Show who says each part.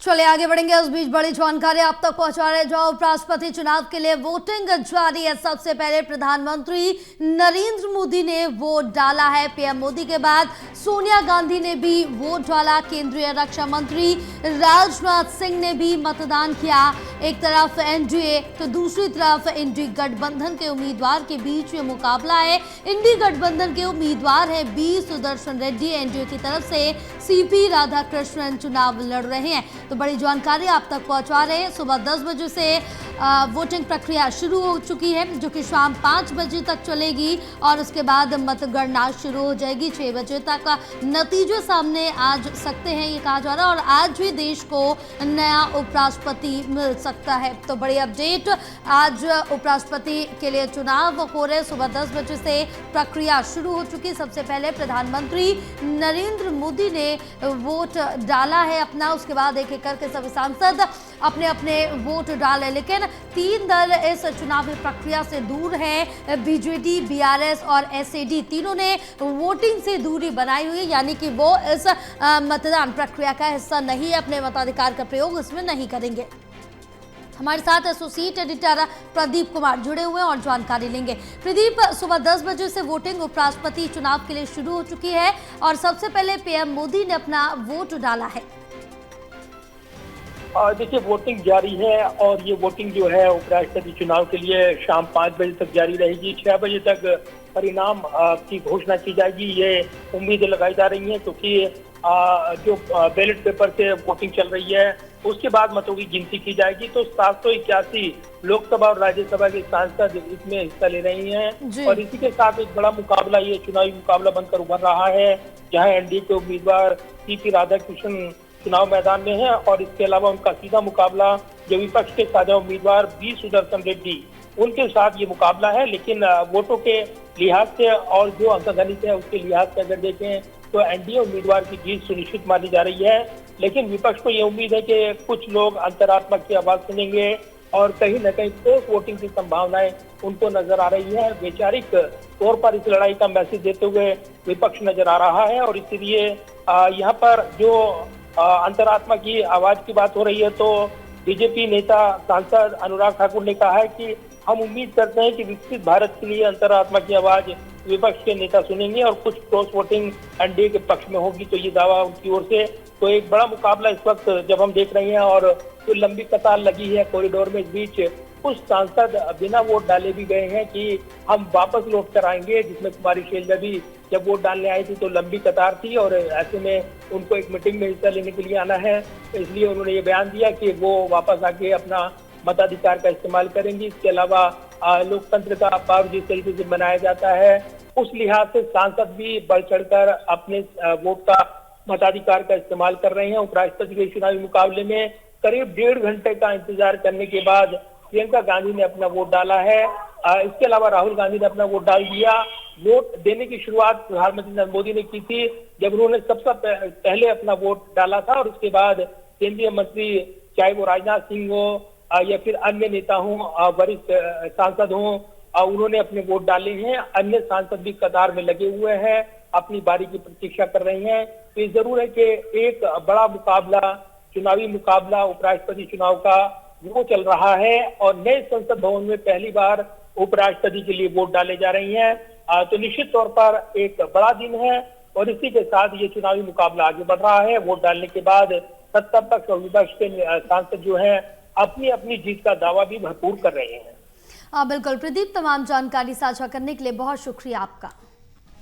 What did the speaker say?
Speaker 1: चलिए आगे बढ़ेंगे। उस बीच बड़ी जानकारी आप तक पहुंचा रहे जो उपराष्ट्रपति चुनाव के लिए वोटिंग जारी है। सबसे पहले प्रधानमंत्री नरेंद्र मोदी ने वोट डाला है। पीएम मोदी के बाद सोनिया गांधी ने भी वोट डाला। केंद्रीय रक्षा मंत्री राजनाथ सिंह ने भी मतदान किया। एक तरफ एनडीए तो दूसरी तरफ इंडी गठबंधन के उम्मीदवार के बीच ये मुकाबला है। इंडी गठबंधन के उम्मीदवार है बी सुदर्शन रेड्डी, एनडीए की तरफ से सीपी राधाकृष्णन चुनाव लड़ रहे हैं। तो बड़ी जानकारी आप तक पहुंचा रहे हैं। सुबह 10 बजे से वोटिंग प्रक्रिया शुरू हो चुकी है, जो कि शाम 5 बजे तक चलेगी और उसके बाद मतगणना शुरू हो जाएगी। 6 बजे तक नतीजे सामने आ सकते हैं, ये कहा जा रहा है। और आज भी देश को नया उपराष्ट्रपति मिल सकता है। तो बड़ी अपडेट, आज उपराष्ट्रपति के लिए चुनाव हो रहे। सुबह 10 बजे से प्रक्रिया शुरू हो चुकी। सबसे पहले प्रधानमंत्री नरेंद्र मोदी ने वोट डाला है अपना। उसके बाद एक एक करके सभी सांसद अपने अपने वोट डाले। लेकिन 3 दल इस चुनावी प्रक्रिया से दूर हैं। बीजेडी, बीआरएस और एसएडी तीनों ने वोटिंग से दूरी बनाई हुई है, यानी कि वो इस मतदान प्रक्रिया का हिस्सा नहीं है, अपने मताधिकार का प्रयोग इसमें नहीं करेंगे। हमारे साथ एसोसिएट एडिटर प्रदीप कुमार जुड़े हुए हैं और जानकारी लेंगे। प्रदीप, सुबह 10 बजे से वोटिंग उपराष्ट्रपति चुनाव के लिए शुरू हो चुकी है और सबसे पहले पीएम मोदी ने अपना वोट डाला है।
Speaker 2: देखिए, वोटिंग जारी है और ये वोटिंग जो है उपराष्ट्रपति चुनाव के लिए शाम 5 बजे तक जारी रहेगी। 6 बजे तक परिणाम की घोषणा की जाएगी, ये उम्मीदें लगाई जा रही हैं, क्योंकि जो बैलेट पेपर से वोटिंग चल रही है उसके बाद मतों की गिनती की जाएगी। तो 781 लोकसभा और राज्यसभा के सांसद इसमें हिस्सा ले रही हैं और इसी के साथ एक बड़ा मुकाबला, ये चुनावी मुकाबला बनकर उभर रहा है, जहां एनडीए के उम्मीदवार सीपी राधाकृष्णन चुनाव मैदान में है और इसके अलावा उनका सीधा मुकाबला जो विपक्ष के साझा उम्मीदवार बी सुदर्शन रेड्डी, उनके साथ ये मुकाबला है। लेकिन वोटों के लिहाज से और जो अंकगणित है उसके लिहाज से अगर देखें तो एनडीए उम्मीदवार की जीत सुनिश्चित मानी जा रही है। लेकिन विपक्ष को ये उम्मीद है कि कुछ लोग अंतरात्मा की आवाज सुनेंगे और कहीं न कहीं पोस्ट वोटिंग की संभावनाएं उनको नजर आ रही है। वैचारिक तौर पर इस लड़ाई का मैसेज देते हुए विपक्ष नजर आ रहा है और इसीलिए यहाँ पर जो अंतरात्मा की आवाज की बात हो रही है, तो बीजेपी नेता सांसद अनुराग ठाकुर ने कहा है कि हम उम्मीद करते हैं कि विकसित भारत के लिए अंतरात्मा की आवाज विपक्ष के नेता सुनेंगे और कुछ क्रॉस वोटिंग एनडीए के पक्ष में होगी। तो ये दावा उनकी ओर से। तो एक बड़ा मुकाबला इस वक्त जब हम देख रहे हैं और तो लंबी कतार लगी है कॉरिडोर में, इस बीच कुछ सांसद बिना वोट डाले भी गए हैं कि हम वापस लौट कर आएंगे, जिसमें कुमारी शैलजा भी जब वोट डालने आई थी तो लंबी कतार थी और ऐसे में उनको एक मीटिंग में हिस्सा लेने के लिए आना है, तो इसलिए उन्होंने ये बयान दिया कि वो वापस आके अपना मताधिकार का इस्तेमाल करेंगी। इसके अलावा लोकतंत्र का पर्व जिस तरीके से मनाया जाता है उस लिहाज से सांसद भी बढ़ चढ़कर अपने वोट का मताधिकार का इस्तेमाल कर रहे हैं। उपराष्ट्रपति के चुनावी मुकाबले में करीब 1.5 घंटे का इंतजार करने के बाद प्रियंका गांधी ने अपना वोट डाला है। इसके अलावा राहुल गांधी ने अपना वोट डाल दिया। वोट देने की शुरुआत प्रधानमंत्री नरेंद्र मोदी ने की थी जब उन्होंने सबसे पहले अपना वोट डाला था और उसके बाद केंद्रीय मंत्री, चाहे वो राजनाथ सिंह हो या फिर अन्य नेता हों, वरिष्ठ सांसद हों, उन्होंने अपने वोट डाले हैं। अन्य सांसद भी कतार में लगे हुए हैं, अपनी बारी की प्रतीक्षा कर रहे हैं। तो ये जरूर है कि एक बड़ा मुकाबला, चुनावी मुकाबला उपराष्ट्रपति चुनाव का वो चल रहा है और नए संसद भवन में पहली बार उपराष्ट्रपति के लिए वोट डाले जा रही हैं। तो निश्चित तौर पर एक बड़ा दिन है और इसी के साथ ये चुनावी मुकाबला आगे बढ़ रहा है। वोट डालने के बाद सत्ता पक्ष और विपक्ष के सांसद जो हैं अपनी अपनी जीत का दावा भी भरपूर कर रहे हैं।
Speaker 1: बिल्कुल प्रदीप, तमाम जानकारी साझा करने के लिए बहुत शुक्रिया आपका।